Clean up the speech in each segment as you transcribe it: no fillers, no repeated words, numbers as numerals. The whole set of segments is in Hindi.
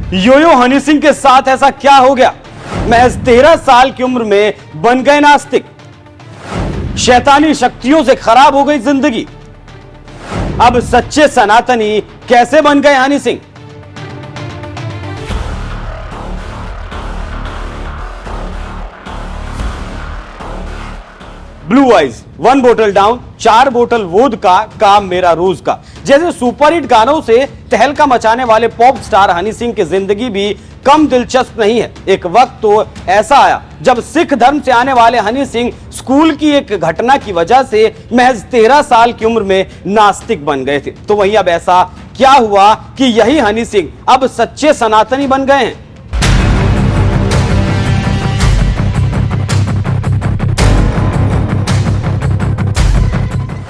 योयो हनी सिंह के साथ ऐसा क्या हो गया? महज 13 साल की उम्र में बन गए नास्तिक। शैतानी शक्तियों से खराब हो गई जिंदगी। अब सच्चे सनातनी कैसे बन गए हनी सिंह? ब्लू आइज, 1 बोतल डाउन, 4 बोतल वोद का काम मेरा रोज का, जैसे सुपरहिट गानों से तहलका मचाने वाले पॉप स्टार हनी सिंह की जिंदगी भी कम दिलचस्प नहीं है। एक वक्त तो ऐसा आया जब सिख धर्म से आने वाले हनी सिंह स्कूल की एक घटना की वजह से महज 13 साल की उम्र में नास्तिक बन गए थे। तो वहीं अब ऐसा क्या हुआ कि यही हनी सिंह अब सच्चे सनातनी बन गए हैं?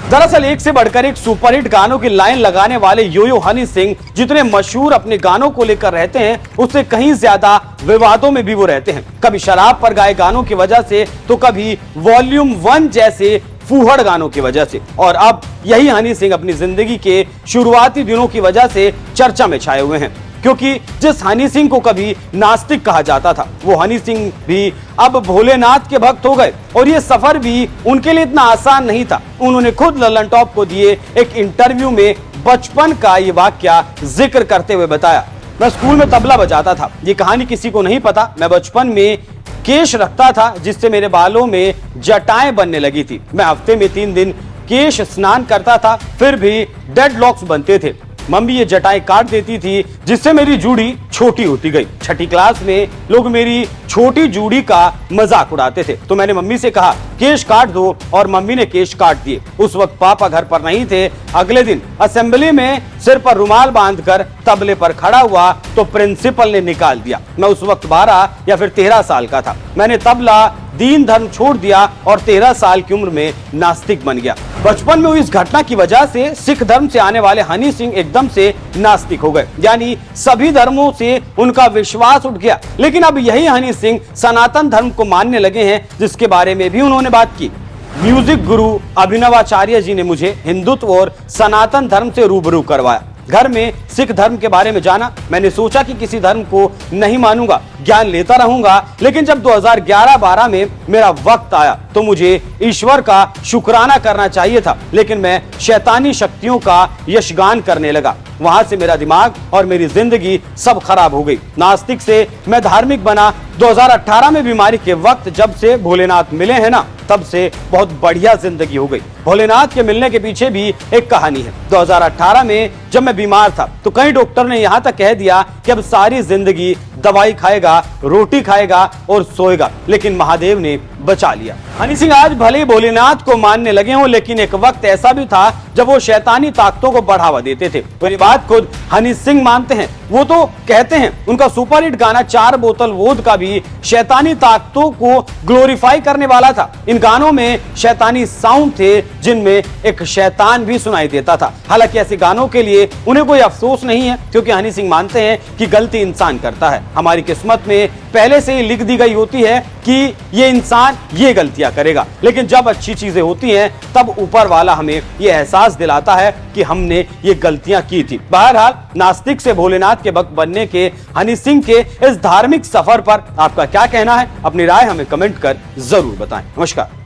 दरअसल एक से बढ़कर एक सुपरहिट गानों की लाइन लगाने वाले योयो हनी सिंह जितने मशहूर अपने गानों को लेकर रहते हैं, उससे कहीं ज्यादा विवादों में भी वो रहते हैं। कभी शराब पर गाए गानों की वजह से, तो कभी वॉल्यूम 1 जैसे फूहड़ गानों की वजह से, और अब यही हनी सिंह अपनी जिंदगी के शुरुआती दिनों की वजह से चर्चा में छाए हुए हैं। क्योंकि जिस हनी सिंह को कभी नास्तिक कहा जाता था, वो हनी सिंह भी अब भोलेनाथ के भक्त हो गए। और ये सफर भी उनके लिए इतना आसान नहीं था। उन्होंने खुद ललन टॉप को दिए एक इंटरव्यू में बचपन का ये वाकया जिक्र करते हुए बताया, मैं स्कूल में तबला बजाता था। ये कहानी किसी को नहीं पता। मैं बचपन में केश रखता था जिससे मेरे बालों में जटाएं बनने लगी थी। मैं हफ्ते में 3 दिन केश स्नान करता था, फिर भी डेडलॉक्स बनते थे। मम्मी ये जटाएं काट देती थी जिससे मेरी जूड़ी छोटी होती गई। 6ठी क्लास में लोग मेरी छोटी जूड़ी का मजाक उड़ाते थे, तो मैंने मम्मी से कहा केश काट दो, और मम्मी ने केश काट दिए। उस वक्त पापा घर पर नहीं थे। अगले दिन असेंबली में सिर पर रुमाल बांधकर तबले पर खड़ा हुआ तो प्रिंसिपल ने निकाल दिया। मैं उस वक्त 12 या फिर 13 साल का था। मैंने तबला दीन धर्म छोड़ दिया और 13 साल की उम्र में नास्तिक बन गया। बचपन में हुई इस घटना की वजह से सिख धर्म से आने वाले हनी सिंह एकदम से नास्तिक हो गए, यानी सभी धर्मों से उनका विश्वास उठ गया। लेकिन अब यही हनी सिंह सनातन धर्म को मानने लगे हैं, जिसके बारे में भी उन्होंने बात की। म्यूजिक गुरु अभिनवाचार्य जी ने मुझे हिंदुत्व और सनातन धर्म से रूबरू करवाया। घर में सिख धर्म के बारे में जाना। मैंने सोचा कि किसी धर्म को नहीं मानूंगा, ज्ञान लेता रहूंगा। लेकिन जब 2011-12 में मेरा वक्त आया तो मुझे ईश्वर का शुक्राना करना चाहिए था, लेकिन मैं शैतानी शक्तियों का यशगान करने लगा। वहां से मेरा दिमाग और मेरी जिंदगी सब खराब हो गई। नास्तिक से मैं धार्मिक बना। 2018 में बीमारी के वक्त जब से भोलेनाथ मिले हैं ना, तब से बहुत बढ़िया जिंदगी हो गई। भोलेनाथ के मिलने के पीछे भी एक कहानी है। 2018 में जब मैं बीमार था तो कई डॉक्टर ने यहां तक कह दिया कि अब सारी जिंदगी दवाई खाएगा, रोटी खाएगा और सोएगा, लेकिन महादेव ने बचा लिया। हनी सिंह आज भले ही भोलेनाथ को मानने लगे हों, लेकिन एक वक्त ऐसा भी था जब वो शैतानी ताकतों को बढ़ावा देते थे। तो ये बात खुद हनी सिंह मानते हैं। वो तो कहते हैं उनका सुपरहिट गाना 4 बोतल वोद का भी शैतानी ताकतों को ग्लोरीफाई करने वाला था। इन गानों में शैतानी साउंड थे जिनमें एक शैतान भी सुनाई देता था। हालांकि ऐसे गानों के लिए उन्हें कोई अफसोस नहीं है, क्योंकि हनी सिंह मानते हैं कि गलती इंसान करता है। हमारी किस्मत में पहले से ही लिख दी गई होती है कि ये इंसान ये गलतियां करेगा, लेकिन जब अच्छी चीजें होती हैं तब ऊपर वाला हमें ये एहसास दिलाता है कि हमने ये गलतियां की थी। बहरहाल, नास्तिक से भोलेनाथ के भक्त बनने के हनी सिंह के इस धार्मिक सफर पर आपका क्या कहना है? अपनी राय हमें कमेंट कर जरूर बताएं। नमस्कार।